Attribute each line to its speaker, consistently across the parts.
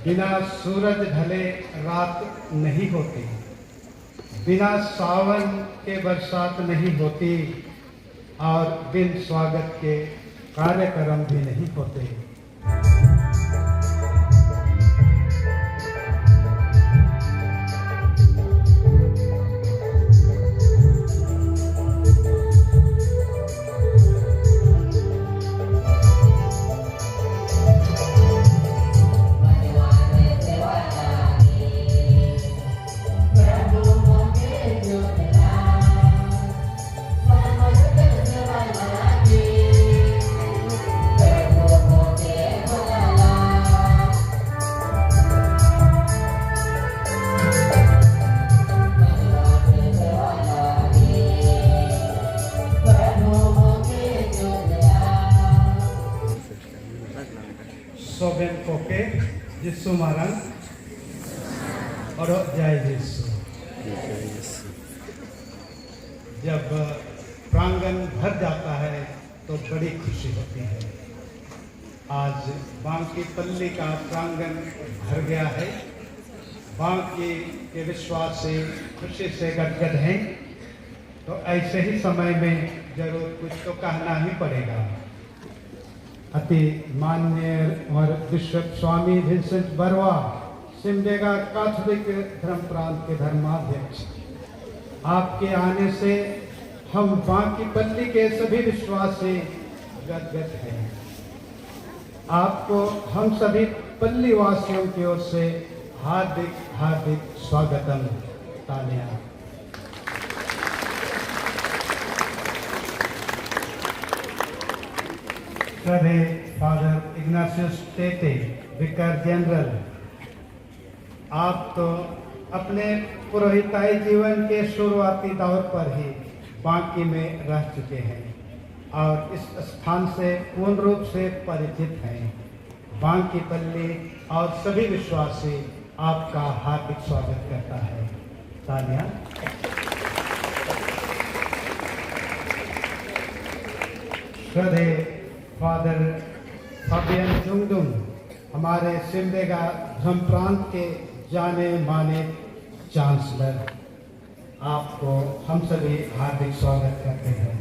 Speaker 1: बिना सूरज ढले रात नहीं होती, बिना सावन के बरसात नहीं होती और बिन स्वागत के कार्यक्रम भी नहीं होते। Soben Koke, Yesu Marang, और जय यीशु। जब प्रांगण भर जाता है तो बड़ी खुशी होती है। आज बांकी पल्ली का प्रांगण भर गया है। बांकी के विश्वास से खुशी से गदगद हैं। तो ऐसे ही समय में जरूर कुछ तो कहना ही पड़ेगा। अति माननीय और विश्व स्वामी विंसेंट बरवा, सिमडेगा कैथोलिक धर्म प्रांत के धर्माध्यक्ष, आपके आने से हम बांकी पल्ली के सभी विश्वासी गदगद हैं। आपको हम सभी पल्ली वासियों की ओर से हार्दिक हार्दिक स्वागतम। तालियां। श्रद्धे फादर इग्नाशियस टेटे, विकार जनरल, आप तो अपने पुरोहिताई जीवन के शुरुआती दौर पर ही बांकी में रह चुके हैं और इस स्थान से पूर्ण रूप से परिचित हैं। बांकी पल्ली और सभी विश्वासी आपका हार्दिक स्वागत करता है। तालियां। श्रद्धे फादर फाबियन जुंगडुम, हमारे सिमडेगा धर्म प्रांत के जाने माने चांसलर, आपको हम सभी हार्दिक स्वागत करते हैं।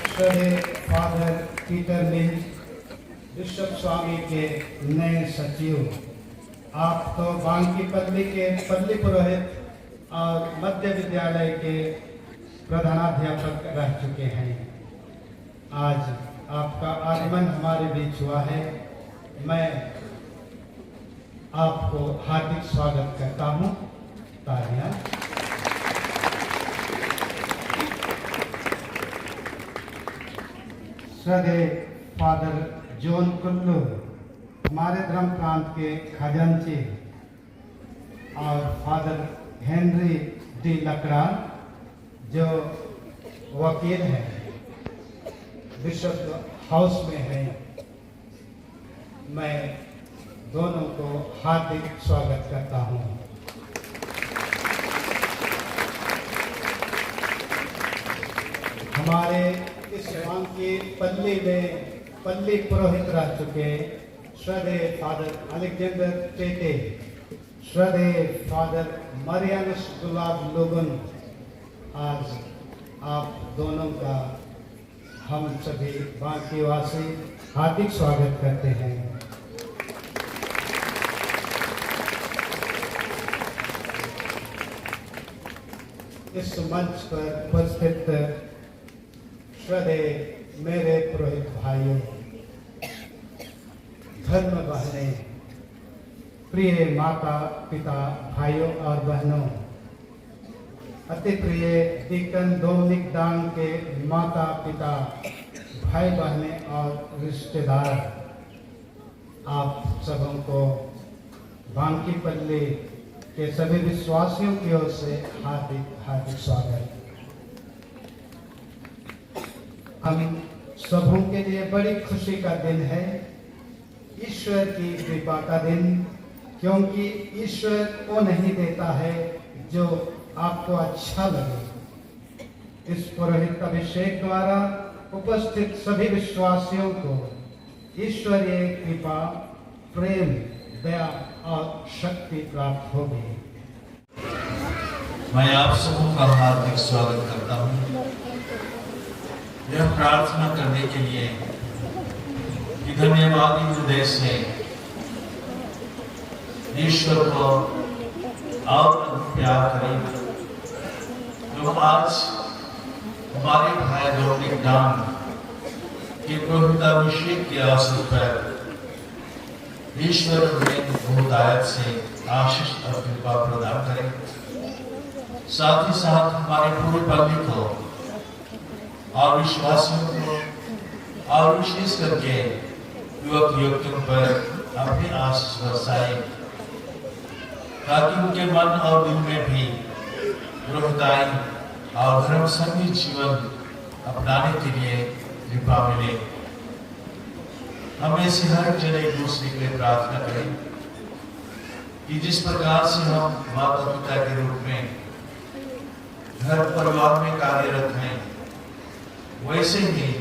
Speaker 1: श्रद्धेय फादर पीटर मिल्स, बिशप स्वामी के नए सचिव, आप तो बांकी पल्ली के पल्ली पुरोहित और मध्य विद्यालय के प्रधानाध्यापक रह चुके हैं। आज आपका आगमन हमारे बीच हुआ है। मैं आपको हार्दिक स्वागत करता हूं। तालियां। श्रद्धेय फादर जॉन कुल्लू, हमारे धर्म प्रांत के खजांची, और फादर हेनरी डी लकड़ा, जो वकील हैं, बिशप हाउस में हैं, मैं दोनों को हार्दिक स्वागत करता हूं। हमारे इस बांकी पल्ली में पल्ली पुरोहित रह चुके श्रद्धेय फादर अलेक्जेंडर टेटे, श्रद्धेय फादर मरियानुस गुलाब लोगन, आज आप दोनों का हम सभी बांकी वासी हार्दिक स्वागत करते हैं। इस मंच पर उपस्थित श्रद्धेय मेरे पुरोहित भाइयों, धर्म बहनें, प्रिय माता पिता भाइयों और बहनों, अति प्रिय डीकन डोमिनिक डांग के माता पिता भाई बहनें और रिश्तेदार, आप सबों को बांकी पल्ली के सभी विश्वासियों की ओर से हार्दिक हार्दिक स्वागत। हम सबों के लिए बड़ी खुशी का दिन है, ईश्वर की कृपा का दिन, क्योंकि ईश्वर को नहीं देता है जो आपको अच्छा लगे। इस पुरोहित अभिषेक द्वारा उपस्थित सभी विश्वासियों को ईश्वरीय कृपा, प्रेम, दया और शक्ति प्राप्त होगी।
Speaker 2: मैं आप सबों का हार्दिक स्वागत करता हूँ यह प्रार्थना करने के लिए कि धन्यवादी हृदय से ईश्वर को और प्यार करें जो आज हमारे भाई डोमिनिक दान के पुरोहिताभिषेक के अवसर पर ईश्वर हमें बहुतायत से आशीष और कृपा प्रदान करें। साथ ही साथ हमारे पूरे पल्ली को और विश्वासियों को और विशेष करके युवक युवतियों पर अपनी आशीष बरसाए ताकि उनके मन और दिल में भी गृहदायी और धर्म संगी जीवन अपनाने के लिए कृपा मिले। हमें से हर जन एक दूसरे के लिए प्रार्थना करें कि जिस प्रकार से हम माता पिता के रूप में घर परिवार में कार्यरत हैं, वैसे ही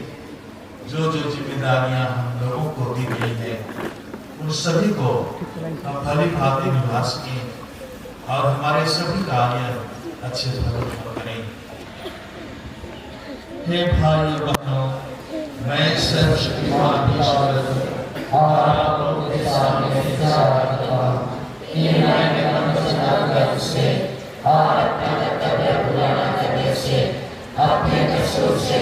Speaker 2: जो जो जिम्मेदारियां हम लोगों को दी गई है उन सभी को हम भली भांति निभा सकें और हमारे सभी कार्य अच्छे फल करें। हे भाई बहनों, मैं सर्वशक्तिमान ईश्वर आप लोगों के सामने करता हूं कि मैंने मन से और अपना कर्तव्य पूरा न करने से, अपने कसूर से,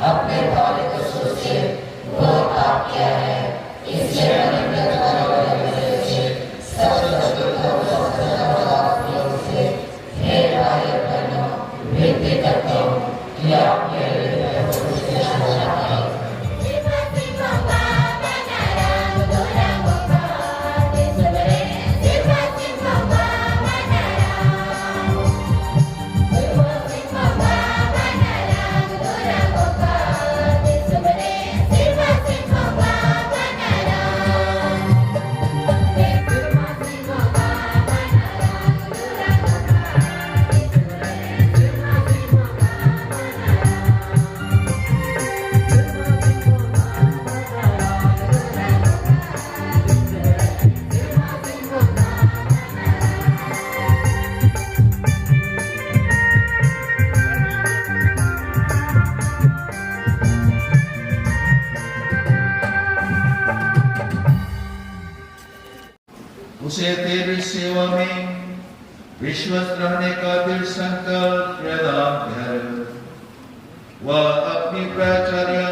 Speaker 2: अपने भारी कसूर से घोर पाप किया है। इसलिए मैंने हे भाई बहनों, विनती करता हूँ कि आप मेरे उसे तेरी सेवा में विश्वस्त रहने का दृढ़ संकल्प प्रदान कर। वह अपनी प्राचार्य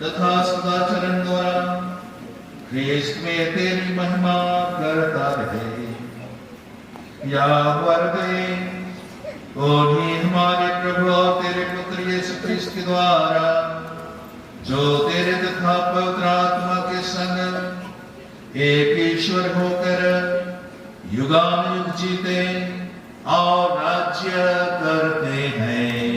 Speaker 2: तथा सदाचरण द्वारा ख्रीस्त में तेरी महिमा करता रहे। या वर्दे उन्हीं हमारे प्रभु और तेरे पुत्र यीशु ख्रीस्त के द्वारा जो तेरे तथा पवित्र आत्मा के संग एक ईश्वर होकर युगानुयुग जीते और राज्य करते हैं।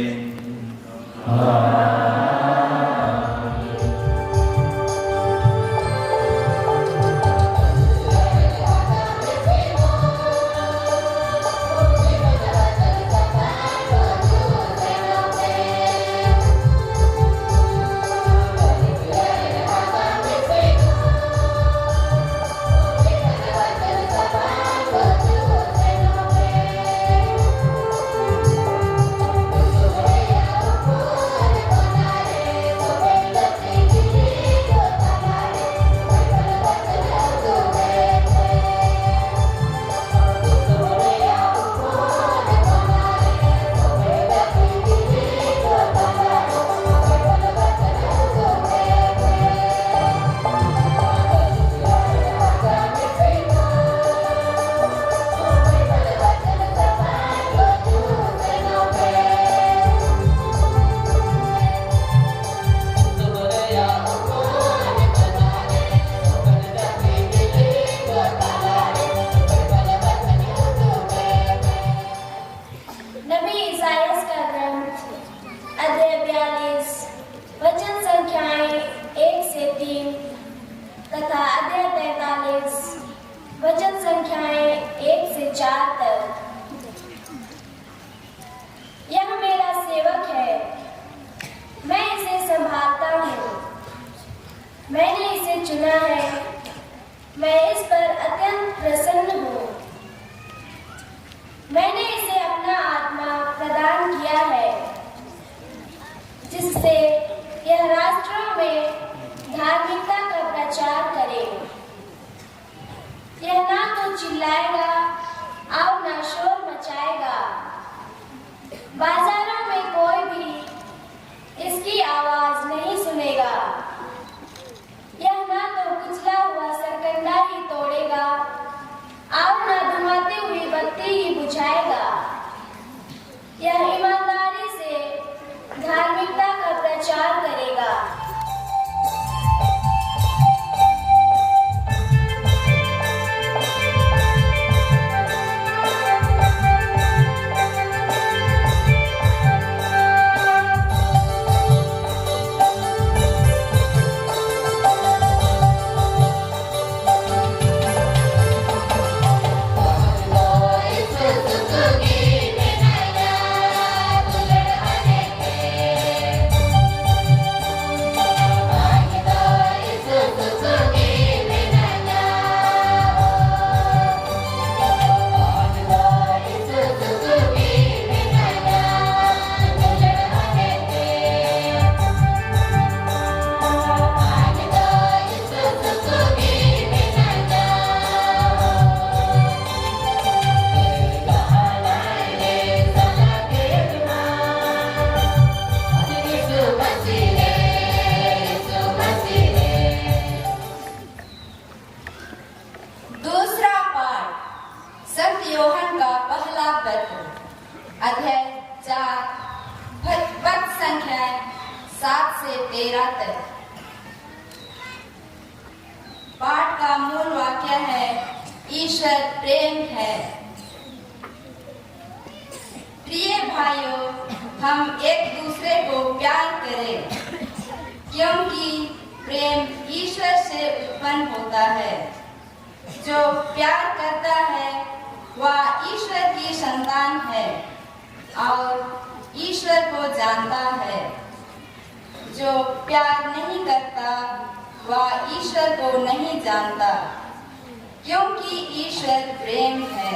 Speaker 3: जिससे यह राष्ट्रों में धार्मिकता का प्रचार करे। यह ना तो चिल्लाएगा और ना शोर मचाएगा। बाजारों में कोई भी इसकी आवाज नहीं सुनेगा। यह ना तो कुचला हुआ सरकंडा ही तोड़ेगा और ना धुआती हुई बत्ती ही बुझाएगा। यह ईमानदारी से धार्मिकता का प्रचार करेगा।
Speaker 4: अध्याय 4 पद संख्या 7 से 13 तक। पाठ का मूल वाक्य है ईश्वर प्रेम है। प्रिय भाइयों, हम एक दूसरे को प्यार करें, क्योंकि प्रेम ईश्वर से उत्पन्न होता है। जो प्यार करता है वह ईश्वर की संतान है और ईश्वर को जानता है। जो प्यार नहीं करता वह ईश्वर को नहीं जानता, क्योंकि ईश्वर प्रेम है।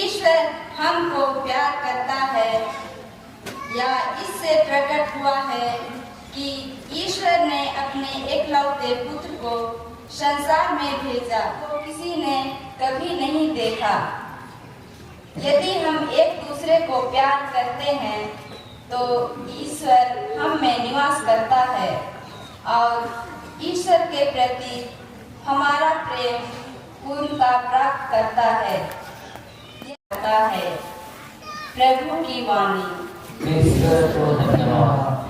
Speaker 4: ईश्वर हमको प्यार करता है या इससे प्रकट हुआ है कि ईश्वर ने अपने एकलौते पुत्र को संसार में भेजा तो किसी ने कभी नहीं देखा। यदि हम एक दूसरे को प्यार करते हैं तो ईश्वर हम में निवास करता है और ईश्वर के प्रति हमारा प्रेम पूर्णता प्राप्त करता है। प्रभु की वाणी।
Speaker 5: ईश्वर को धन्यवाद।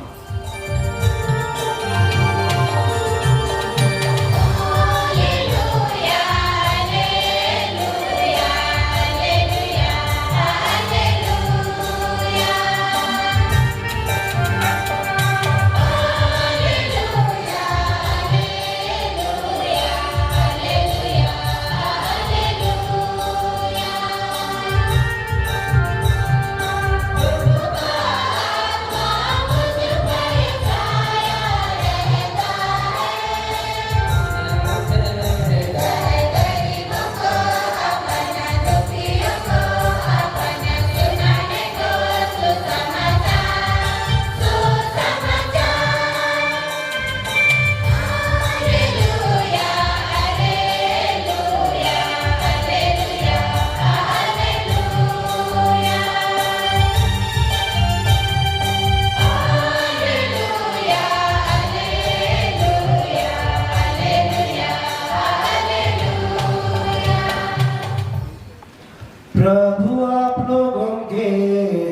Speaker 6: प्रभु आप लोगों के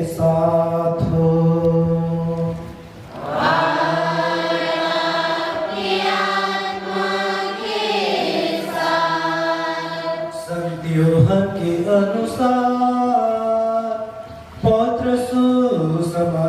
Speaker 6: साथ हो। संत यूहन्ना के अनुसार पवित्र सुसमाचार।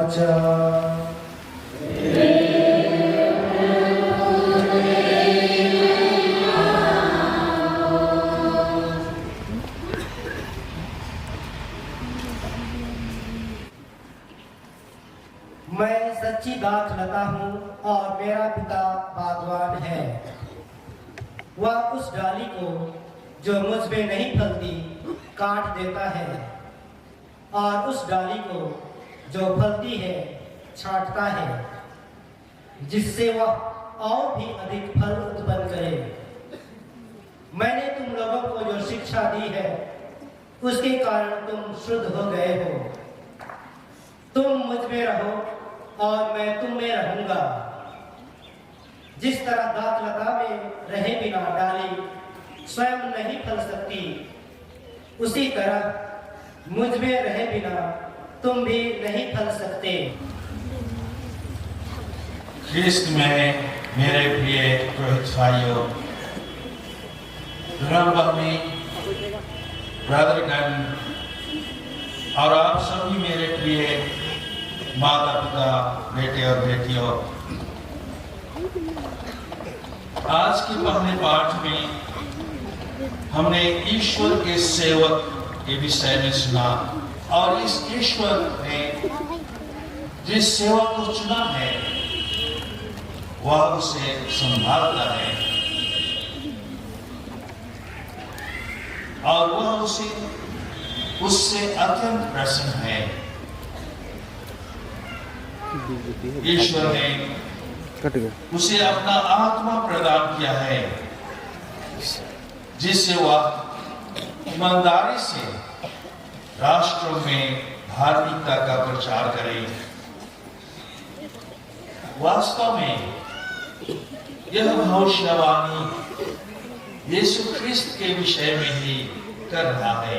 Speaker 6: मैं सच्ची दाख लता हूँ और मेरा पिता बागवान है। वह उस डाली को जो मुझ में नहीं फलती काट देता है और उस डाली को जो फलती है छांटता है, जिससे वह और भी अधिक फल उत्पन्न करे। मैंने तुम लोगों को जो शिक्षा दी है, उसके कारण तुम शुद्ध हो गए हो। तुम मुझ में रहो और मैं तुम में रहूंगा। जिस तरह दाखलता में रहे बिना डाली स्वयं नहीं फल सकती, उसी तरह मुझ में रहे बिना तुम भी नहीं फल सकते।
Speaker 2: ख्रिस्त में मेरे प्रिय पुरोहित भाइयों, धर्मपत्नी, ब्रदरगण और आप सभी मेरे प्रिय माता पिता, बेटे और बेटियों, आज के पहले पाठ में हमने ईश्वर के सेवक के विषय में सुना और इस ईश्वर ने जिस सेवक को चुना है वह उसे संभालता है और वह उससे अत्यंत प्रसन्न है। ईश्वर ने उसे अपना आत्मा प्रदान किया है, जिससे वह ईमानदारी से राष्ट्रों में धार्मिकता का प्रचार करे। वास्तव में यह भविष्यवाणी यीशु ख्रिस्त के विषय में ही कर रहा है।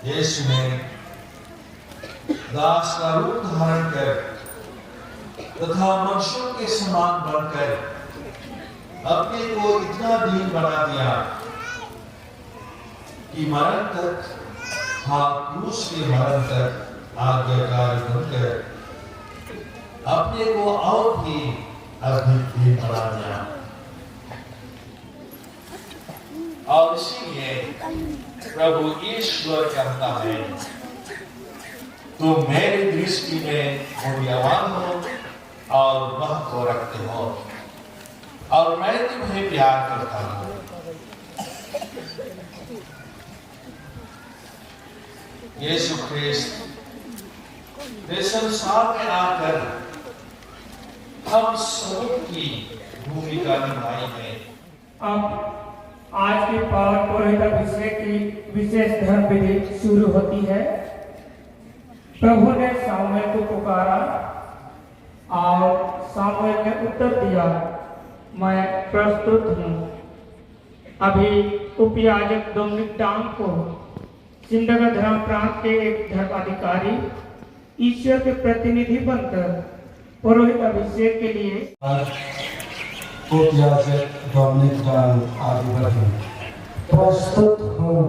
Speaker 2: यीशु ने दास का रूप धारण कर तथा मनुष्यों के समान बनकर अपने को इतना दीन बना दिया कि मरण तक, क्रूस के मरण तक आज्ञाकारी बनकर अपने को और भी अधिक दीन बना दिया। और इसीलिए प्रभु ईश्वर कहता है, तुम मेरी दृष्टि में मूल्यवान हो और महत्व रखते हो और मैं तुम्हें प्यार करता हूं। यीशु ख्रिस्त इस संसार में आकर हम सबों की भूमिका निभाई है।
Speaker 7: अब आज के पाठ पुरोहित अभिषेक की विशेष धर्म विधि शुरू होती है। प्रभु ने सामुएल को पुकारा और सामुएल ने उत्तर दिया, मैं प्रस्तुत हूँ। अभी उपयाजक डोमिनिक डाम को सिंधनगर धर्म प्रांत के एक धर्माधिकारी ईश्वर के प्रतिनिधि बनकर पुरोहित अभिषेक के लिए
Speaker 8: उपयाजक डोमिनिक डाम आगे बढ़े। प्रस्तुत हूँ।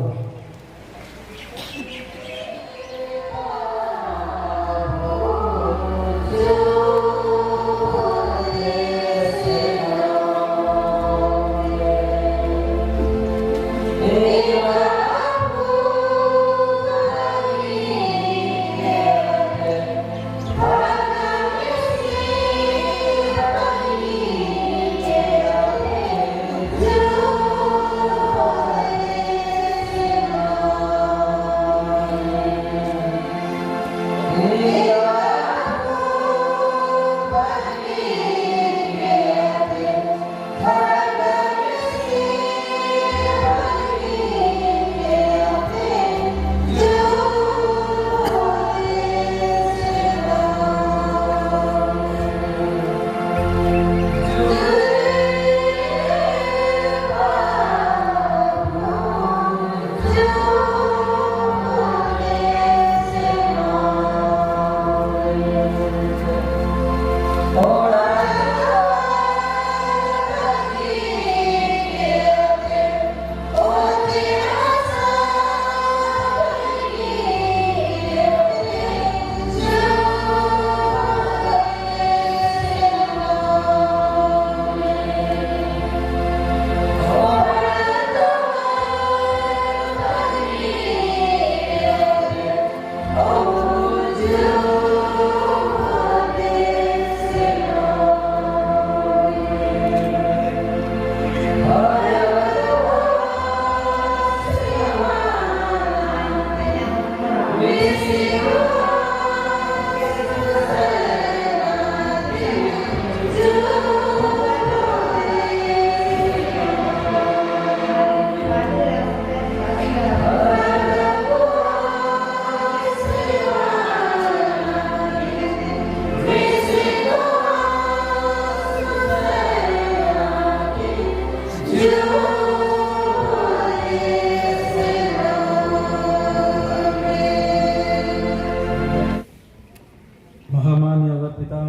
Speaker 8: महामान्य पिता,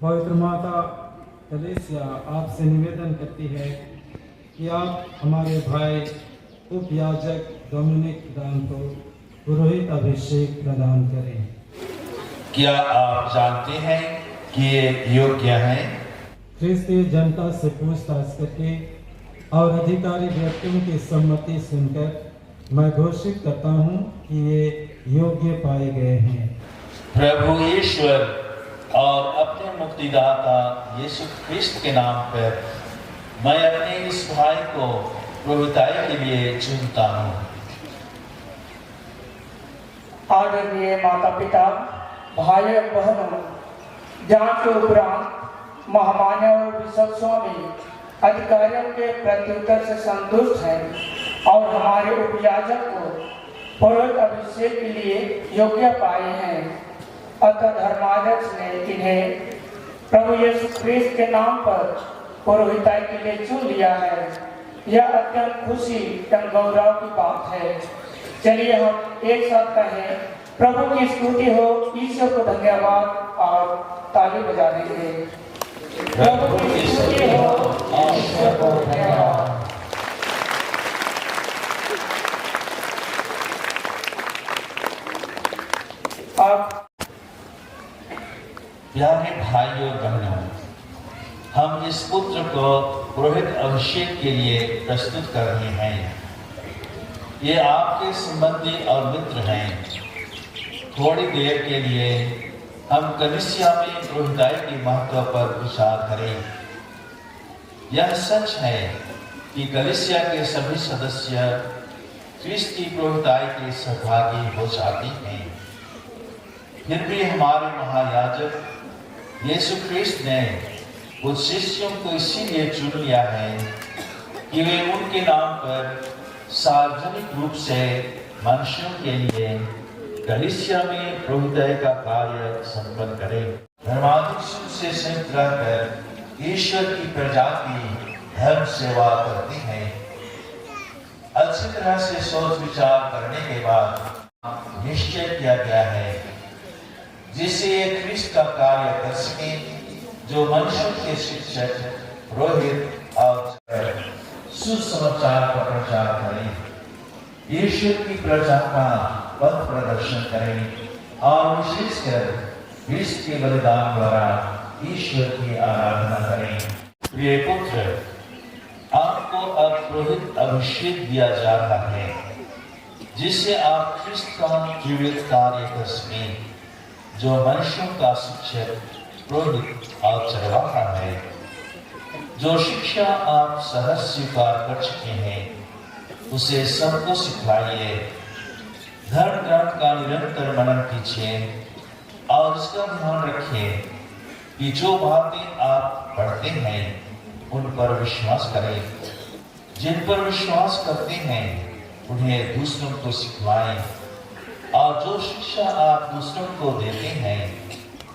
Speaker 8: पवित्र माता कलीसिया आपसे निवेदन करती है कि आप हमारे भाई उपयाजक डोमिनिक दान को पुरोहित अभिषेक प्रदान करें।
Speaker 2: क्या आप जानते हैं कि ये योग्य हैं?
Speaker 8: ख्रिस्ती जनता से पूछताछ करके और अधिकारी व्यक्तियों की सम्मति सुनकर मैं घोषित करता हूँ कि ये योग्य पाए गए हैं।
Speaker 2: प्रभु ईश्वर और अपने मुक्तिदाता यीशु ख्रिस्त के नाम पर मैं अपने इस भाई को पुरोहिताई के लिए चुनता हूँ।
Speaker 7: आदरणीय माता पिता, भाई और बहनों, जांच के उपरांत महामान्य और बिशप स्वामी अधिकारियों के प्रत्युत्तर से संतुष्ट हैं और हमारे उपयाजक को पुरोहित अभिषेक के लिए योग्य पाए हैं। अतः धर्माध्यक्ष ने इन्हें प्रभु यीशु ख्रिस्त के नाम पर पुरोहिताई के लिए चुन लिया है। यह अत्यंत खुशी एवं गौरव की बात है। चलिए हम एक साथ कहें, प्रभु की स्तुति हो, ईश्वर को धन्यवाद और ताली बजा देंगे। प्रभु की स्तुति हो, ईश्वर को धन्यवाद। अब
Speaker 2: प्यारे भाइयों बहनों, हम इस पुत्र को पुरोहित अभिषेक के लिए प्रस्तुत कर रहे हैं। ये आपके संबंधी और मित्र हैं। थोड़ी देर के लिए हम कलीसिया में पुरोहिताई के महत्व पर विचार करें। यह सच है कि कलीसिया के सभी सदस्य ख्रिस्त की पुरोहिताई के सहभागी हो जाते हैं। फिर भी हमारे महायाजक यीशु ख्रिस्त ने कुछ शिष्यों को इसीलिए चुन लिया है कि वे उनके नाम पर सार्वजनिक रूप से मनुष्यों के लिए कलीसिया में पुरोहिताई का कार्य संपन्न करें। धर्माध्यक्षों से संयुक्त रहकर ईश्वर की प्रजा की धर्म सेवा करते हैं। अच्छी तरह से सोच विचार करने के बाद निश्चय किया गया है जिससे ये ख्रिस्त का कार्य कर सके, जो मनुष्यों के शिक्षक, पुरोहित और सुसमाचार का प्रचार करें, ईश्वर की प्रजा का पथ प्रदर्शन करें और विशेषकर ख्रिस्त के बलिदान द्वारा ईश्वर की आराधना करें। प्रिय पुत्र, आपको अब पुरोहित अभिषेक दिया जा रहा है जिससे आप ख्रिस्त का जीवित कार्य कर सकें, जो मनुष्यों का शिक्षक, पुरोहित और चरवाहा है। जो शिक्षा आप सहज स्वीकार कर चुके हैं उसे सबको सिखलाइए। धर्म ग्रंथ का निरंतर मनन कीजिए और इसका ध्यान रखिए कि जो बातें आप पढ़ते हैं उन पर विश्वास करें। जिन पर विश्वास करते हैं उन्हें दूसरों को सिखलाएं और जो शिक्षा आप दूसरों को देते हैं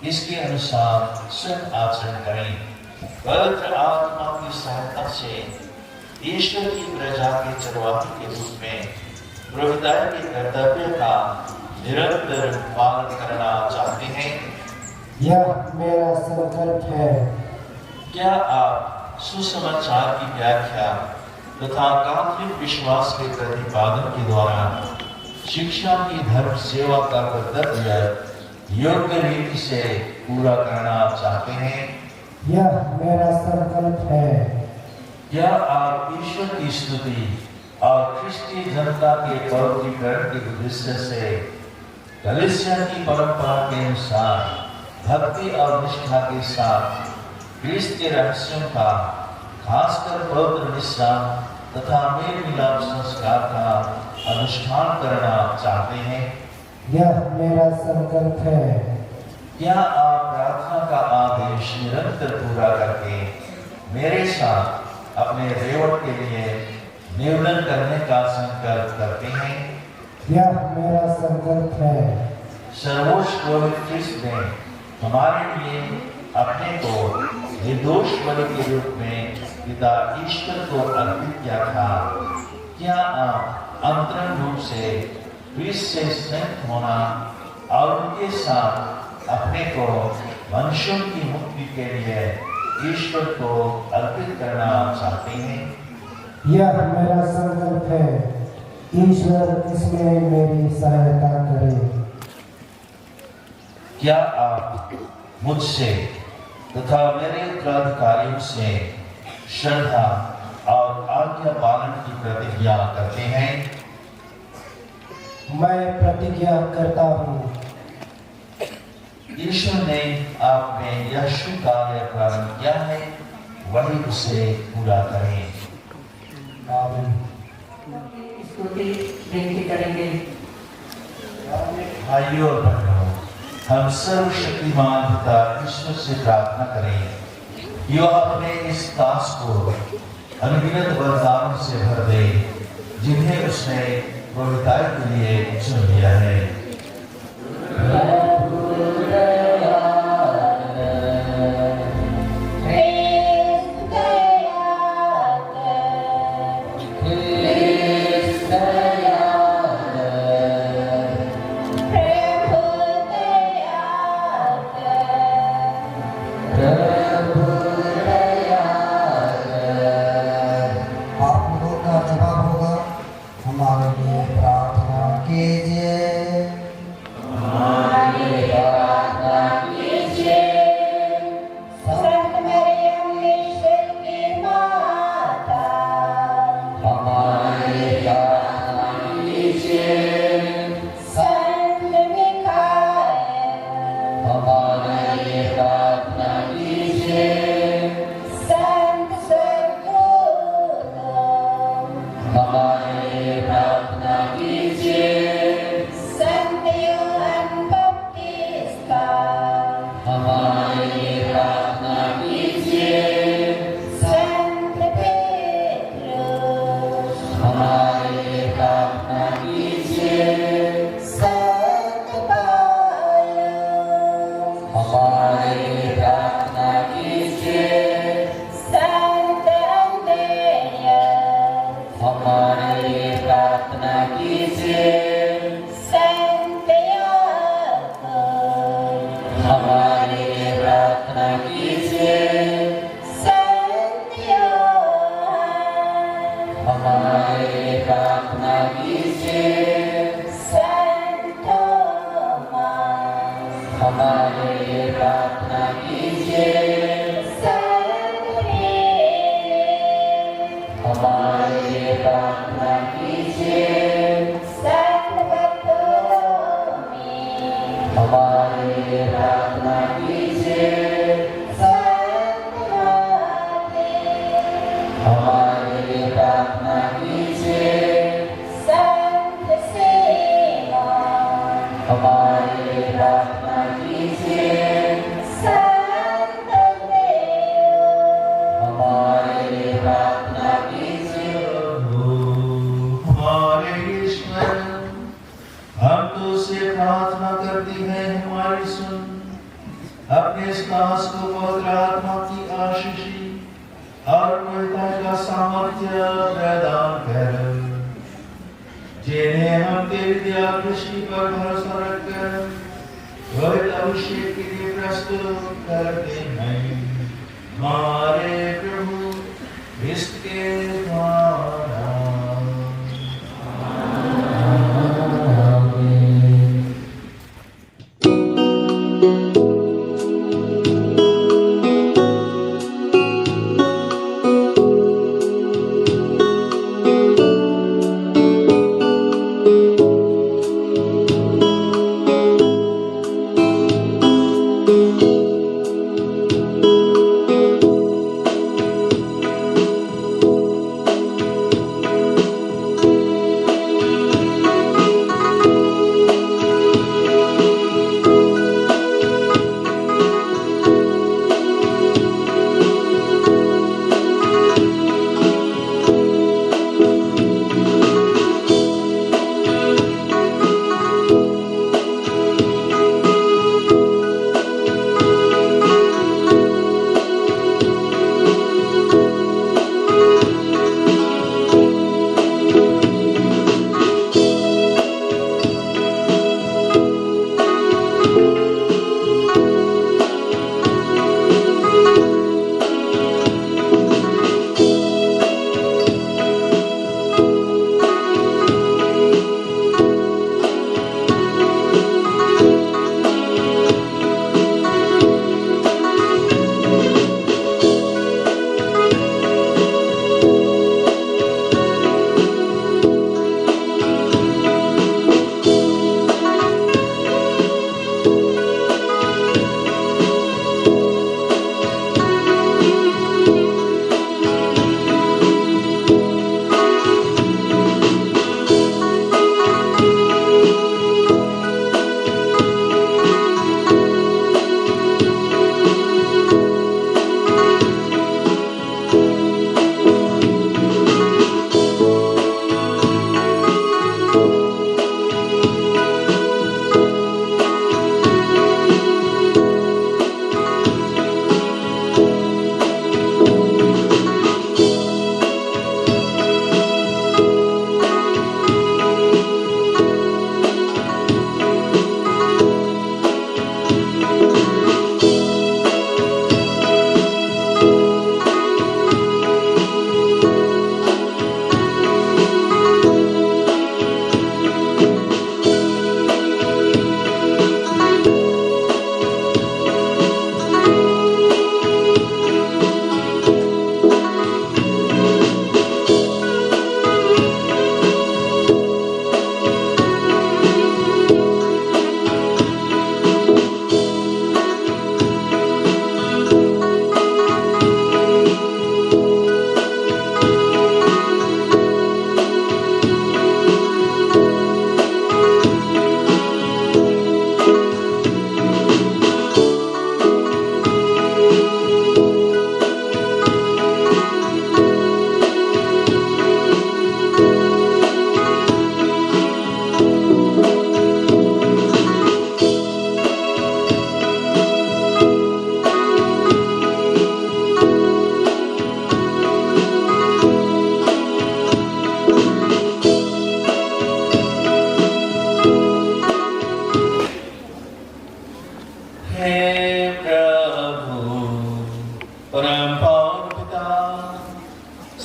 Speaker 2: इसके अनुसार स्वयं आचरण करें। पवित्र आत्मा की सहायता से ईश्वर की प्रजा के चरवाहे के रूप में पुरोहिताई के कर्तव्य का निरंतर पालन करना चाहते हैं।
Speaker 8: यह मेरा संकल्प है।
Speaker 2: क्या आप सुसमाचार की व्याख्या तथा कैथोलिक विश्वास के प्रतिपादन के द्वारा शिक्षा की धर्म सेवा का कर्तव्य योग्य रीति से पूरा करना चाहते हैं?
Speaker 8: यह मेरा संकल्प है।
Speaker 2: क्या आप ईश्वर की स्तुति और ख्रिस्ती जनता के पवित्रीकरण के उद्देश्य से कलीसिया की परंपरा के अनुसार भक्ति और निष्ठा के साथ ख्रिस्त के रहस्यों का, खासकर पवित्र विश्राम तथा मेल मिलाप संस्कार का अनुष्ठान करना चाहते हैं?
Speaker 8: यह मेरा संकल्प है।
Speaker 2: क्या आप प्रार्थना का आदेश निरंतर पूरा करके मेरे साथ अपने रेवट के लिए निवेदन करने का संकल्प करते हैं?
Speaker 8: यह मेरा संकल्प है।
Speaker 2: सर्वोच्च पुरोहित ख्रिस्त ने हमारे लिए अपने को निर्दोष बलि के रूप में पिता ईश्वर को अर्पित किया था, क्या आप अंतरंग रूप से क्रिस्त से संयुक्त होना और उनके साथ अपने को मनुष्यों की मुक्ति के लिए ईश्वर को अर्पित करना चाहते हैं?
Speaker 9: यह मेरा संकल्प है, ईश्वर इसमें मेरी सहायता करे।
Speaker 2: क्या आप मुझसे तथा मेरे उत्तराधिकारियों से श्रद्धा और आज्ञा पालन की प्रतिज्ञा करते हैं?
Speaker 9: मैं प्रतिज्ञा करता हूँ।
Speaker 2: ईश्वर ने आप में यह शुभ कार्य प्रारंभ किया है, वही उसे पूरा करें।
Speaker 9: आमीन।
Speaker 7: स्तुति विनती करेंगे।
Speaker 2: भाइयों और बहनों, हम सर्वशक्तिमान पिता ईश्वर से प्रार्थना करें कि वह अपने इस दास को अनगिनत वरदानों से भर दे, जिन्हें उसने प्रभुताई के लिए चुन लिया है।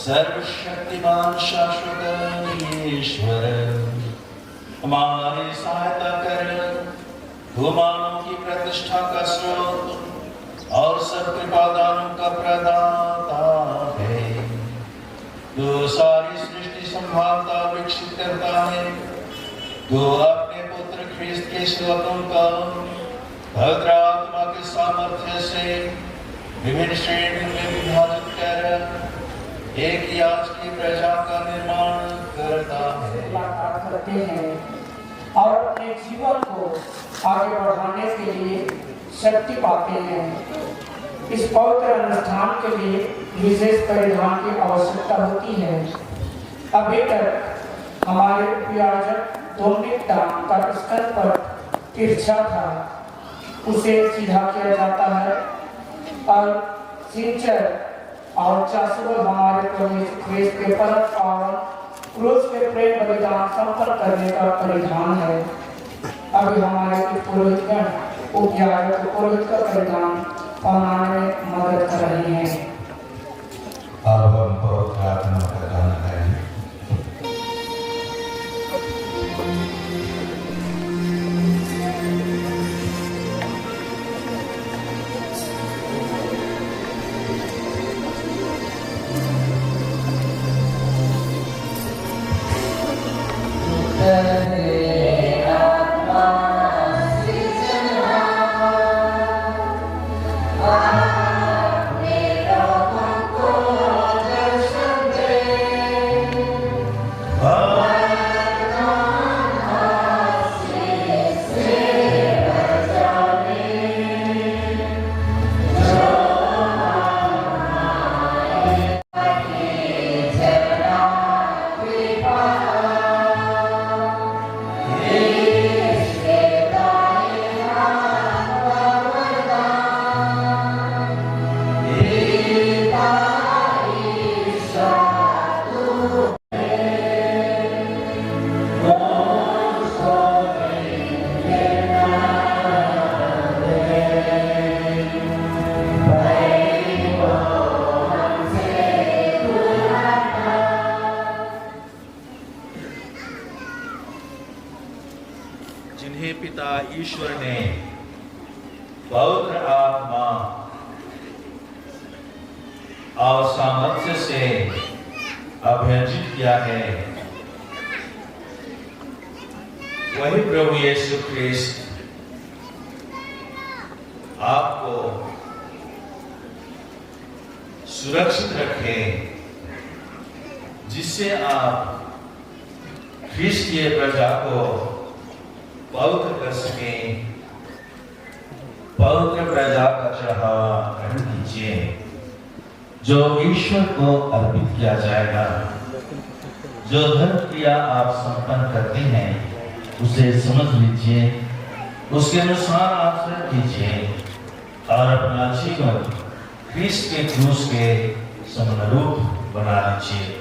Speaker 2: सर्वशक्तिमान शाश्वत ईश्वर हमारी सहायता कर। तू मानव की प्रतिष्ठा का स्रोत और सब कृपादानों का प्रदाता है। तू सारी सृष्टि संभालता विकसित करता है। तू अपने पुत्र ख्रिस्त के सेवकों का पवित्र आत्मा के सामर्थ्य से विभिन्न श्रेणियों में विभाजित कर एक ही आज की प्रजा का निर्माण करता है
Speaker 7: और अपने जीवन को आगे बढ़ाने के लिए शक्ति पाते हैं। इस पवित्र अनुष्ठान के लिए विशेष परिधान की आवश्यकता होती है। अभी तक हमारे याजक डोमिनिक दान का स्तर पर तिरछा था, उसे सीधा किया जाता है और सिंचर और चासुर हमारे प्रभु यीशु ख्रिस्त के परम पावन क्रूस के प्रेम बलिदान संपन्न करने का परिधान है। अभी हमारे पुरोहितगण उपयाजक पुरोहित का परिधान पहनाने में मदद कर रहे हैं।
Speaker 2: अब हम पवित्र आत्मा का दान करेंगे। जिन्हें पिता ईश्वर ने पवित्र आत्मा और सामर्थ्य से अभिषेक किया है, वही प्रभु यीशु ख्रिस्त आपको सुरक्षित रखे, जिससे आप ख्रिस्तीय प्रजा को पवित्र कर सके। पवित्र प्रजा का चढ़ावा ग्रहण कीजिए जो ईश्वर को अर्पित किया जाएगा। जो धर्म क्रिया आप संपन्न करते हैं उसे समझ लीजिए, उसके अनुसार आचरण कीजिए और अपना जीवन ख्रिस्त के क्रूस के समरूप बना लीजिए।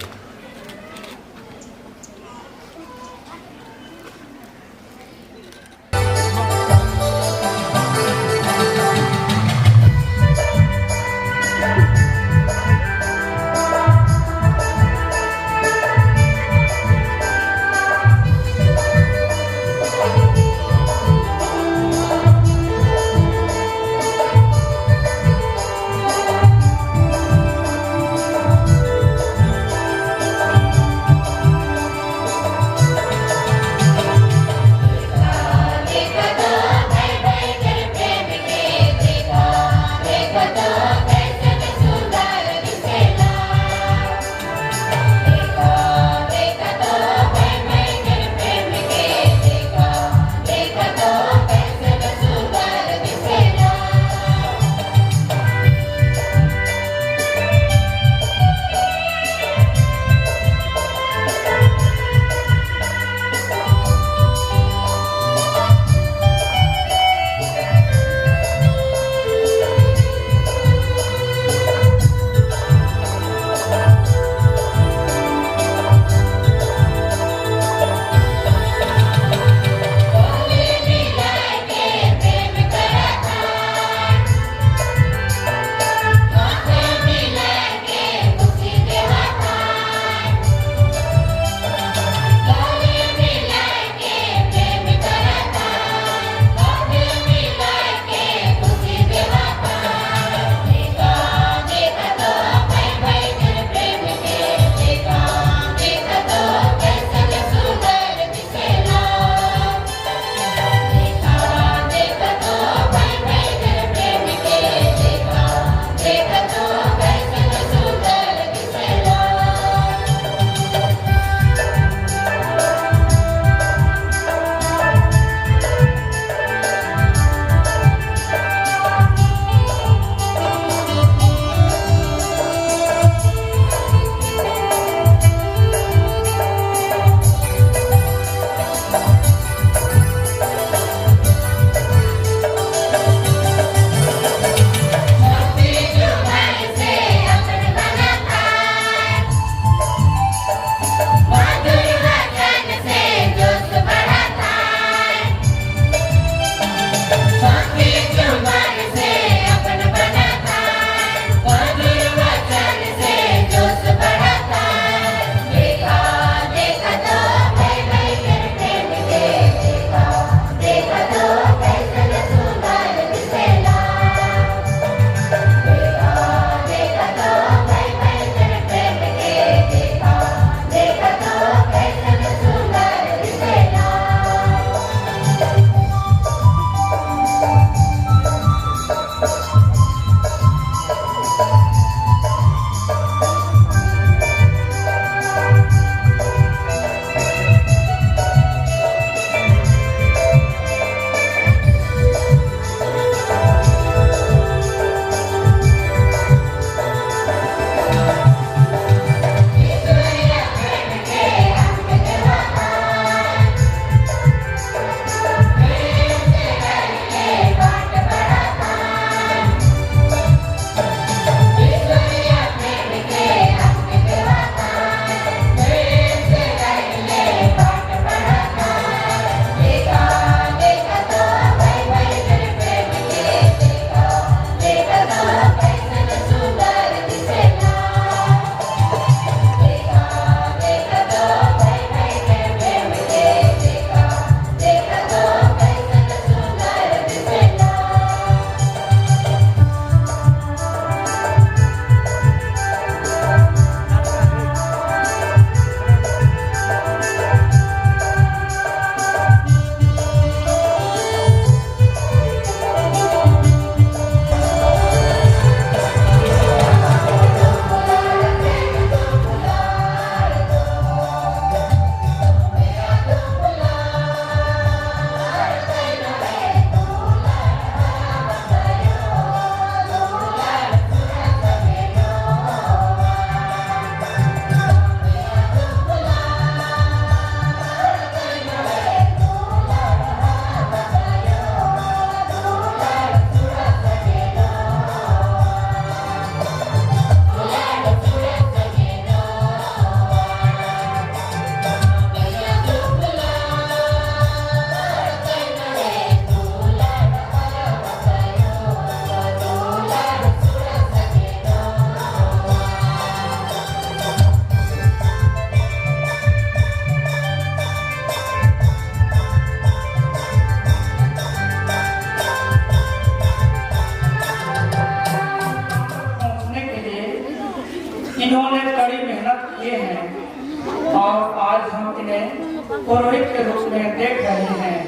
Speaker 7: कड़ी मेहनत किए हैं और आज हम इन्हें पुरोहित के रूप में देख रहे हैं।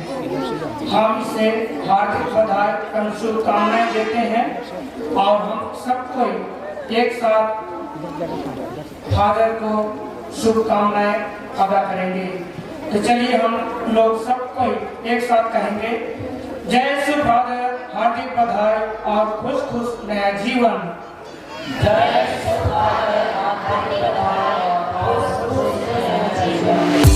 Speaker 7: हम इसे हार्दिक बधाई एवं शुभकामनाएं देते हैं और हम सबको एक साथ फादर को शुभकामनाएं अदा करेंगे। तो चलिए हम लोग सबको एक साथ कहेंगे, जय श्री फादर, हार्दिक बधाई और खुश खुश नया जीवन।
Speaker 5: जय श्री फादर, हार्दिक बधाई और खुश खुश नया जीवन।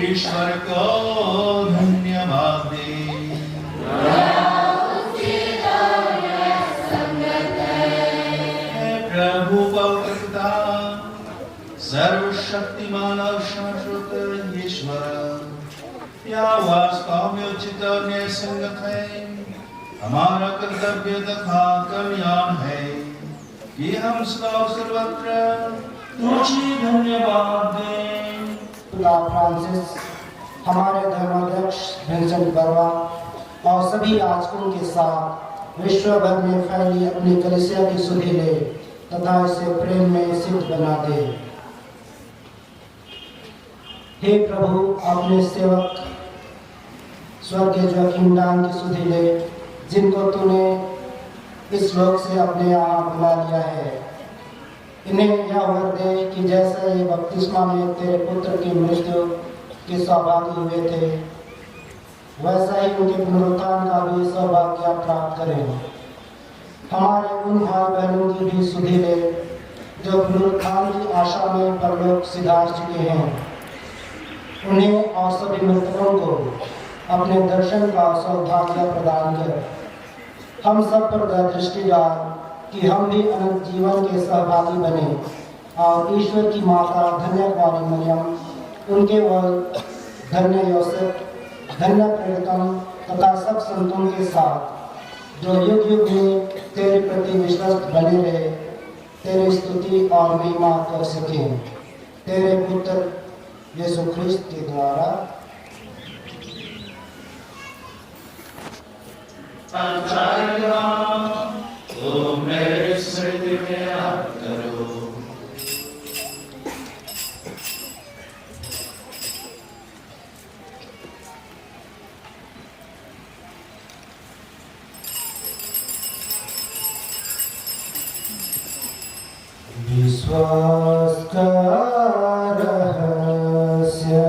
Speaker 2: ईश्वर को धन्यवाद दें। प्रभु पवित्रता सर्वशक्तिमान और शाश्वत ईश्वर, यह वास्तव में उचित और न्याय संगत है। हमारा कर्तव्य तथा कल्याण है कि हम सर्वत्र तुझे धन्यवाद दें।
Speaker 9: फ्रांसिस, हमारे धर्माध्यक्ष विंसेंट बरवा और सभी याजकों के साथ विश्व भर में फैली अपनी कलीसिया की सुधि ले तथा इसे प्रेम में सिद्ध बना दे। हे प्रभु, अपने सेवक स्वर्गीय जोखिम दान की सुधि ले, जिनको तूने इस लोक से अपने यहाँ बुला लिया है। इन्हें यह वर दे कि जैसे ये बपतिस्मा में तेरे पुत्र की मृत्यु के सौभाग्य हुए थे, वैसा ही उनके पुनरुत्थान का भी सौभाग्य प्राप्त करें। हमारे उन भाई बहनों की भी सुधि ले जो पुनरुत्थान की आशा में परलोक सिधार चुके हैं। उन्हें और सभी मृतकों को अपने दर्शन का सौभाग्य प्रदान कर। हम सब पर दृष्टि डाल कि हम भी अनंत जीवन के सहभागी बने और ईश्वर की माता धन्य कुमारी मरियम, उनके वर धन्य योसेफ, धन्य प्रेरितों तथा सब संतों के साथ जो युग युग में तेरे प्रति विश्वस्त बने रहे, तेरी स्तुति और महिमा कर सके। तेरे पुत्र यीशु ख्रिस्त के द्वारा
Speaker 2: तो मेरे स्मृति में याद करो।
Speaker 9: विश्वास का रहस्य।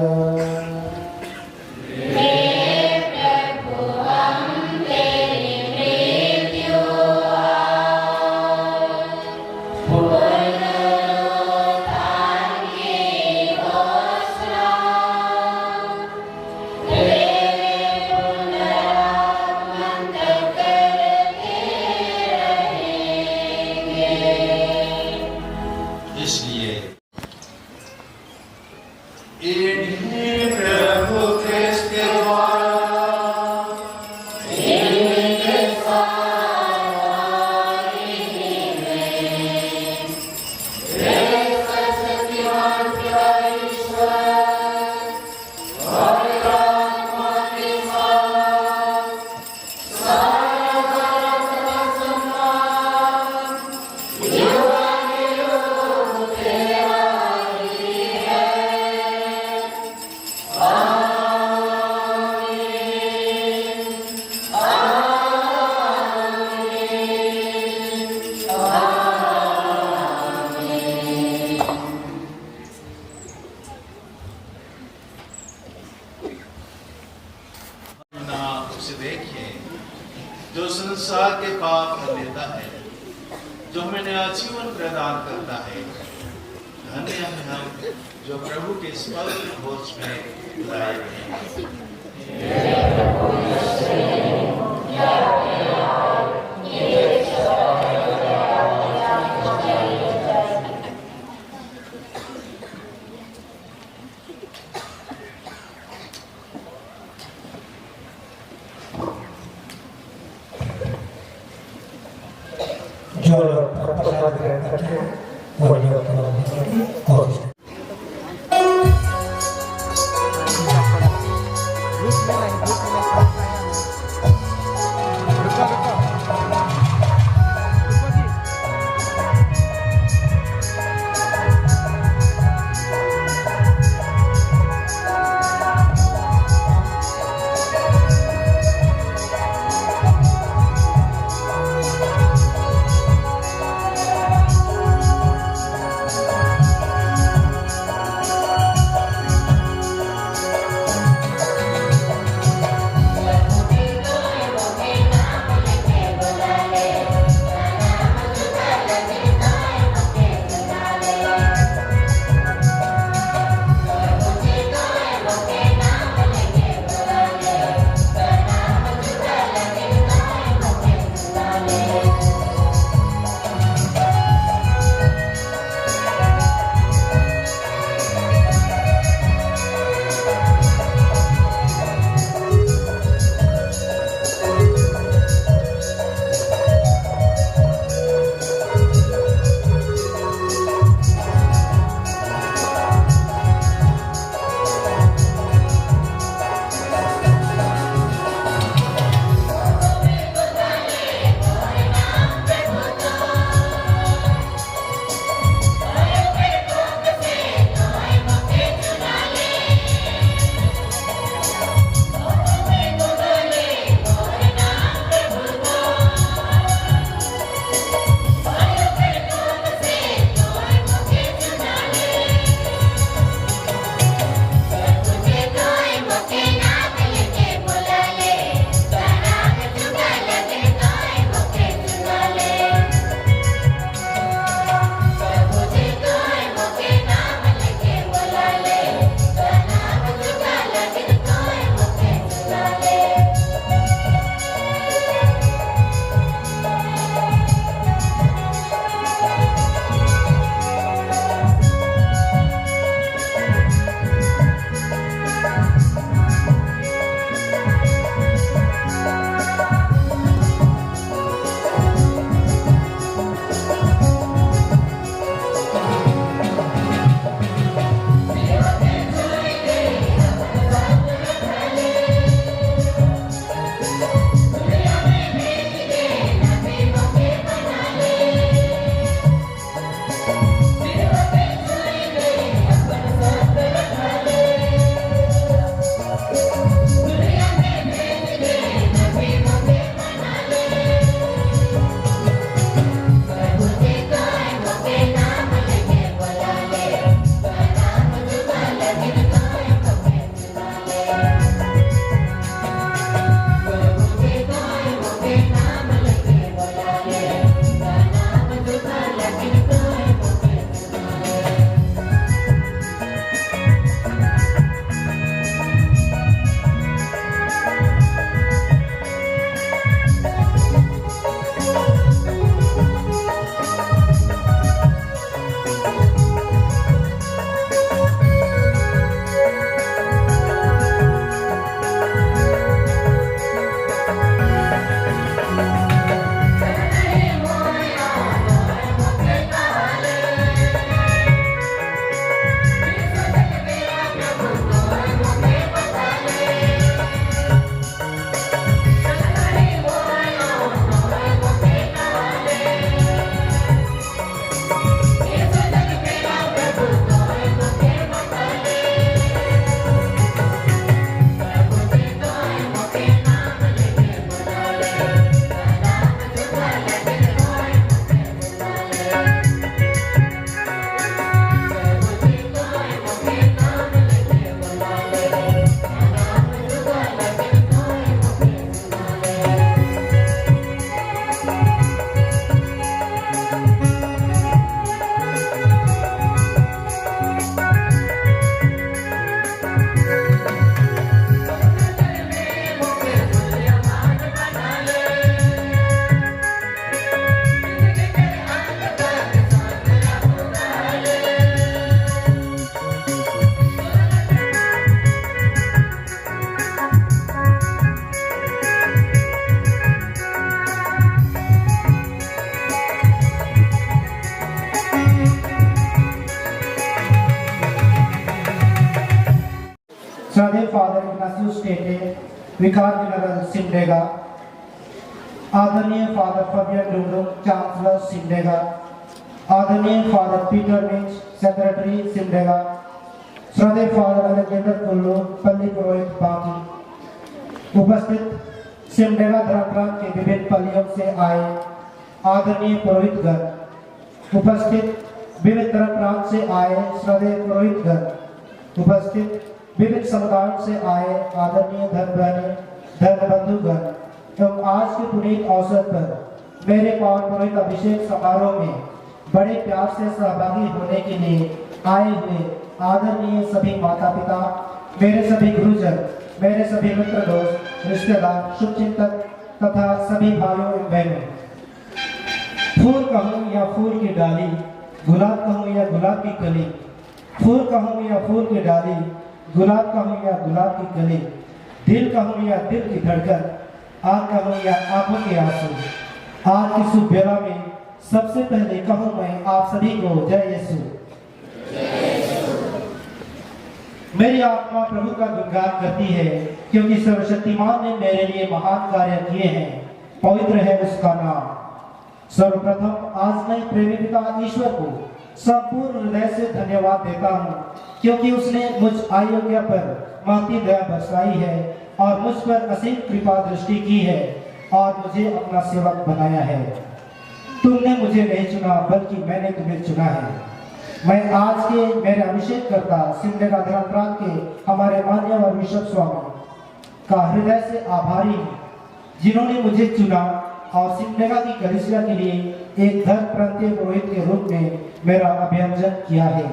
Speaker 2: जो संसार के पाप कर लेता है, जो हमें नया जीवन प्रदान करता है। धन्य हैं हम जो प्रभु के इस पवित्र भोज में लाए हैं।
Speaker 9: जो लोग प्रसाद ग्रहण करते हैं वो लोग कोशिश इग्नासियस स्टेटे, विकार जनरल सिमडेगा, आदरणीय फादर फबियन डुंगडुंग, चांसलर सिमडेगा, आदरणीय father Peter Minj, secretary Simdega, श्रद्धेय फादर अलेक्जेंडर कुल्लू, पल्ली पुरोहित बाकी, उपस्थित सिमडेगा धर्म प्रांत के विभिन्न पल्लियों से आए आदरणीय पुरोहितगण, उपस्थित विभिन्न धर्म प्रांत से आए श्रद्धेय पुरोहितगण, उपस्थित विभिन्न समुदायों से आए आदरणीय धर्म बंधुगण एवं आज के पुनीत अवसर पर मेरे पावन पुरोहित अभिषेक समारोह में बड़े प्यार से सहभागी होने के लिए आए हुए आदरणीय सभी माता पिता, मेरे सभी गुरुजन, मेरे सभी मित्र दोस्त, रिश्तेदार, शुभचिंतक तथा सभी भाइयों एवं बहनों, फूल कहूँ या फूल की डाली, गुलाब कहूँ या गुलाब की कली, फूल कहूँ या फूल की डाली, गुलाब कहूँ या गुलाब की कली, दिल कहूँ या दिल की धड़कन, आँख कहूँ या आंखों के आंसू, आज की शुभ बेला में सबसे पहले कहूँ मैं आप सभी को जय यीशु। मेरी आत्मा प्रभु का गुणगान करती है, क्योंकि सर्वशक्तिमान ने मेरे लिए महान कार्य किए हैं, पवित्र है उसका नाम। सर्वप्रथम आज मैं प्रेमी पिता ईश्वर को संपूर्ण हृदय से धन्यवाद देता हूँ, क्योंकि उसने मुझ अयोग्य पर महती दया बरसाई है और मुझ पर असीम कृपा दृष्टि की है और मुझे अपना सेवक बनाया है। तुमने मुझे नहीं चुना, बल्कि मैंने तुम्हें चुना है। मैं आज के मेरे अभिषेक करता सिमडेगा धर्म प्रांत के हमारे मान्यवर बिशप स्वामी का हृदय से आभारी हूँ, जिन्होंने मुझे चुना और सिमडेगा की कलीसिया के लिए एक धर्म प्रांतीय पुरोहित के रूप में मेरा अभियंजन किया है।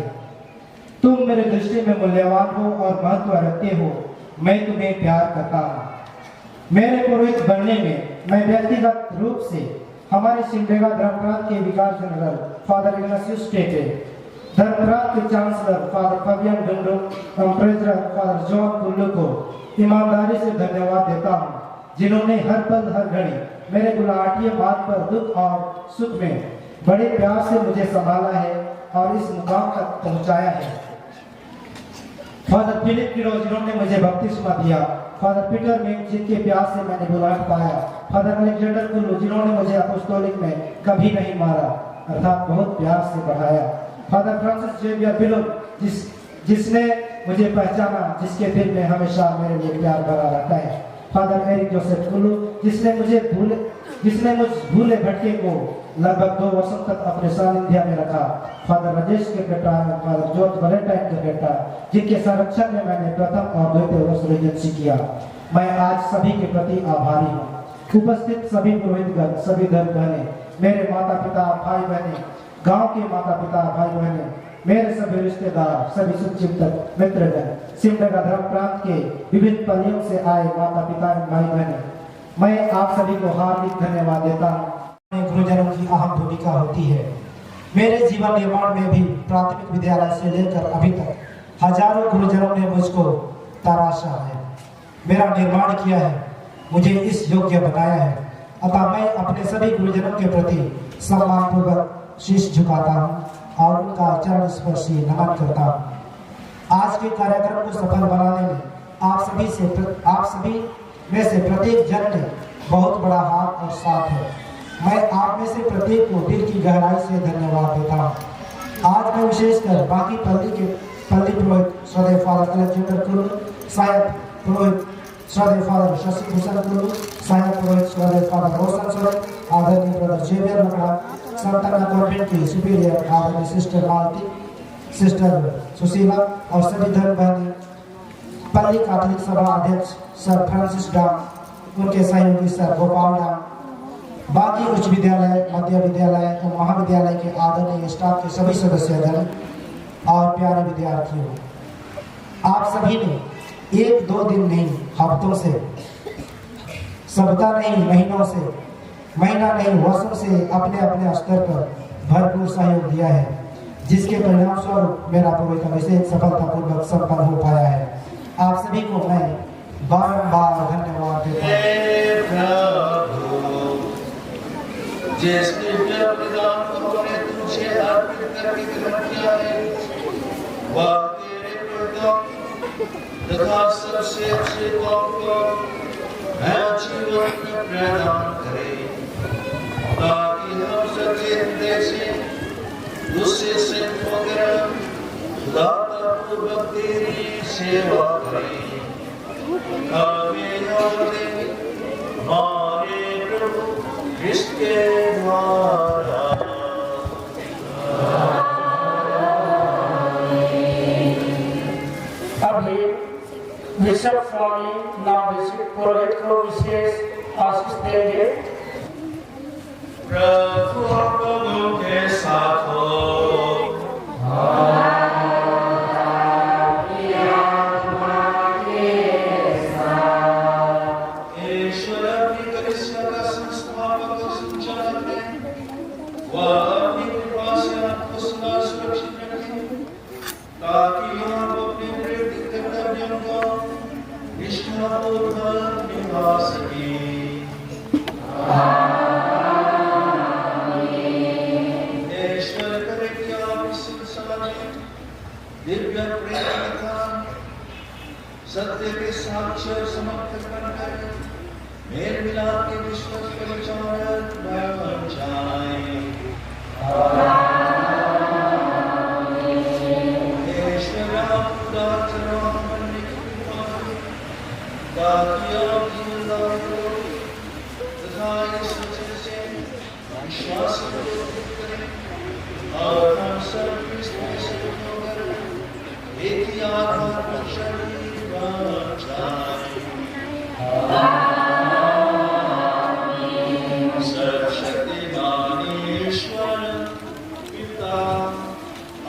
Speaker 9: तुम मेरे दृष्टि में मूल्यवान हो और महत्व रखते हो, मैं तुम्हें प्यार करता हूँ। मेरे पुरोहित बनने में मैं व्यक्तिगत रूप से हमारे सिमडेगा धर्म प्रांत के विकार जनरल फादर इग्नासियस स्टेटे, धर्म प्रांत के चांसलर फादर फबियन डुंगडुंग एवं ट्रेजरर फादर जॉन कुल्लू को ईमानदारी से धन्यवाद देता हूँ, जिन्होंने हर पल हर घड़ी मेरे गुलाटिया बात पर दुख और सुख में बड़े प्यार से मुझे संभाला है और इस मुकाम तक पहुंचाया है। फादर फिलिप किरो, जिन्होंने मुझे बपतिस्मा दिया, फादर पीटर मिंच, जिनके प्यार से मैंने बुलाट पाया, फादर अलेक्जेंडर कुल्लू, जिन्होंने मुझे अपोस्टोलिक में कभी नहीं मारा अर्थात बहुत प्यार से बढ़ाया, फादर फ्रांसिस जेवियर बिलो, जिसने मुझे पहचाना, जिसके दिल में हमेशा मेरे लिए प्यार भरा रहता है, फादर एरिक जोसेफ कुल्लू, जिसने मुझ भूले भटके को लगभग 2 वर्षों तक अपने सानिध्य में रखा, फादर राजेश के बेटा, फादर जॉर्ज वैलेंटाइन के बेटा, जिनके संरक्षण में मैंने प्रथम और द्वितीय वर्ष रेजिडेंसी किया। मैं आज सभी के प्रति आभारी हूँ। उपस्थित सभी पुरोहितगण, सभी धर्म बहने, मेरे माता पिता, भाई बहने, गांव के माता पिता, भाई बहने, मेरे सभी रिश्तेदार, सभी शुभचिंतक, मित्रगण, सिमडेगा धर्म प्रांत के विभिन्न पल्लियों से आए माता पिता, भाई बहने, मैं आप सभी को हार्दिक धन्यवाद देता हूँ। गुरुजनों की अहम भूमिका होती है। मेरे जीवन निर्माण में भी प्राथमिक विद्यालय से लेकर अभी तक हजारों गुरुजनों ने मुझको तराशा है, मेरा निर्माण किया है, मुझे इस योग्य बनाया है। अतः मैं अपने सभी गुरुजनों के प्रति सम्मानपूर्वक शीश झुकाता हूँ और उनका चरण स्पर्शी नमन करता हूँ। आज के कार्यक्रम को सफल बनाने में आप सभी में से प्रत्येक जन ने बहुत बड़ा हाथ और साथ है। मैं आप में से प्रत्येक को दिल की गहराई से धन्यवाद देता हूँ। आज मैं विशेषकर बाकी पल्ली पुरोहित श्रद्धेय फादर अलेक्जेंडर कुल्लू, सहायक पुरोहित श्रद्धेय फादर शशि भूषण कुल्लू, सहायक पुरोहित श्रद्धेय फादर रोशन सोरेन, आदरणीय ब्रदर जेवियर लकड़ा, संताना कॉन्वेंट की सुपीरियर आदरणीय सिस्टर मालती, सिस्टर सुशीला और सभी धर्म बहनी, पल्ली कैथोलिक सभा अध्यक्ष सर फ्रांसिस डाम, उनके सहयोगी सर गोपाल डाम, बाकी उच्च विद्यालय, मध्य विद्यालय और महाविद्यालय के आदरणीय स्टाफ के सभी सदस्यगण और प्यारे विद्यार्थियों, आप सभी ने 1-2 दिन नहीं, हफ्तों से, सप्ताह नहीं, महीनों से, महीना नहीं, वर्षों से अपने अपने स्तर पर भरपूर सहयोग दिया है, जिसके परिणाम स्वरूप मेरा पुरोहित अभिषेक सफलतापूर्वक संपन्न हो पाया है। आप सभी को मैं बारंबार धन्यवाद देता हूँ।
Speaker 2: जिसके प्रदान उन्होंने तुझे अर्पित करके ग्रहण किया है, वह तेरे प्रदान तथा सबसे अच्छे को आपको नया जीवन प्रदान करे, ताकि हम सचेत देखें उससे सिद्ध होकर पूर्वक तेरी सेवा करें। हमें हमारे प्रभु ख्रिस्त के द्वारा।
Speaker 7: अभी बिशप स्वामी नवोदित पुरोहित को विशेष आशीष देंगे।
Speaker 2: प्रभु आप लोगों के साथ हो। ईश्वर अपनी कलीसिया का संस्थापक और संचालक है। वह अपनी कृपा से आपको सदा सुरक्षित रखे, ताकि आप अपने प्रेरित कर्तव्यों को निष्ठापूर्वक निभा सकें। ईश्वर करे कि आप इस संसार में दिव्य प्रेम तथा सत्य के साक्ष्य और समर्थक बनकर मेल मिलाप के विश्वास परिचारक बन जाएं। ईश्वर आप उदार बनने की कृपा करें, ताकि आप जीवनदार हो तथा इस वचन से विश्वास करें और हम सब क्रिस्त से होकर एक ही आत्मा शरीर बन जाएं। सर्वशक्तिमान ईश्वर पिता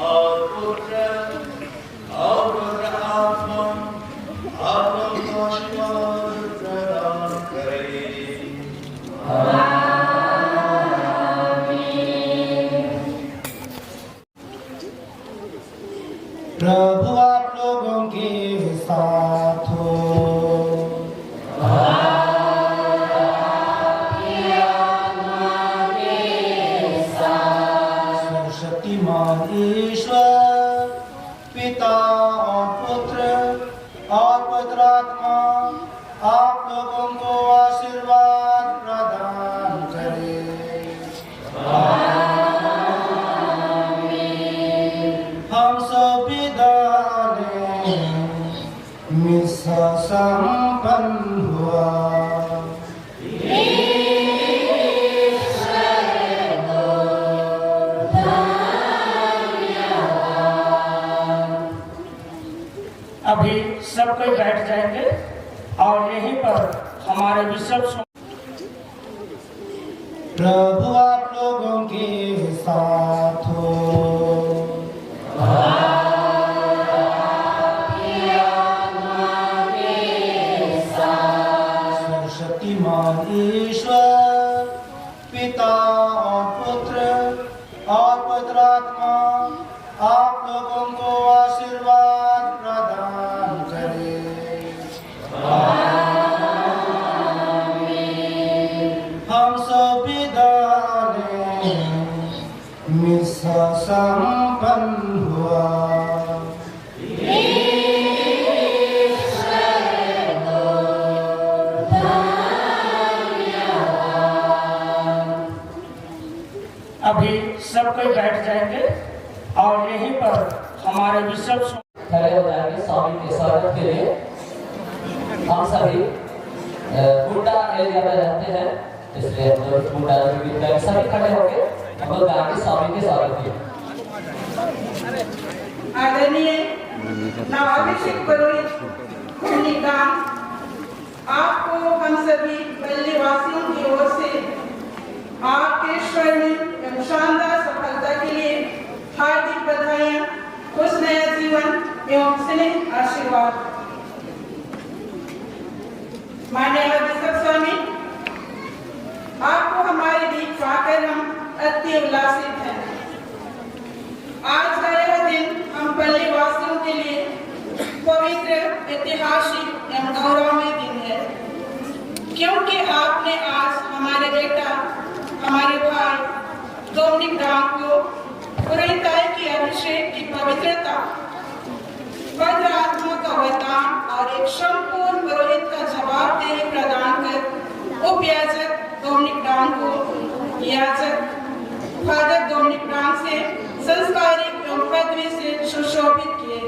Speaker 2: और पुत्र और पवित्र आत्मा आप लोगों को आशीर्वाद प्रदान करें।
Speaker 9: प्रभु आप लोगों के साथ हो। सर्वशक्तिमान ईश्वर पिता और पुत्र और पवित्र आत्मा आप लोगों को आशीर्वाद प्रदान करे। हम सब विदा लें। मिसा संपन्न हुआ।
Speaker 7: अभी सब कोई बैठ जाएंगे और यहीं पर हमारे बिशप।
Speaker 9: प्रभु आप लोगों के साथ हो। सर्वशक्तिमान ईश्वर पिता और पुत्र और पवित्र आत्मा आप लोगों को आशीर्वाद प्रदान करे। हम सब विदा लें। मिसा संपन्न हुआ।
Speaker 7: अभी सब कोई बैठ जाएंगे और यहीं पर हमारे बिशप
Speaker 5: खड़े हो जाएंगे स्वामी के स्वागत के लिए। हम सभी गुड्डा एरिया में रहते हैं, इसलिए हम लोग गुड्डा सभी खड़े होके हम लोग जाएंगे स्वामी के स्वागत के लिए।
Speaker 10: आदरणीय नवाभिषेक पुरोहित निगाम, आपको हम सभी पल्ली वासियों की ओर से आपके स्वर्णिम एवं शानदार सफलता के लिए हार्दिक बधाइयाँ, खुश नया जीवन एवं स्नेह आशीर्वाद। माननीय बिशप स्वामी, आपको हमारे बीच पाकर हम अति उल्लासित हैं। आज का यह दिन हम पल्ली वासियों के लिए पवित्र, ऐतिहासिक एवं गौरवमय दिन है, क्योंकि आपने आज हमारे बेटा, हमारे भाई डोमिनिक डांग को पुरोहिताई की अभिषेक की पवित्रता पवित्र आत्मा का वरदान और एक संपूर्ण पुरोहित का जवाब देने प्रदान कर उपयाजक डोमिनिक डांग को याजक फादर डोमिनिक डांग से संस्कारिक एवं पदवी से सुशोभित किए।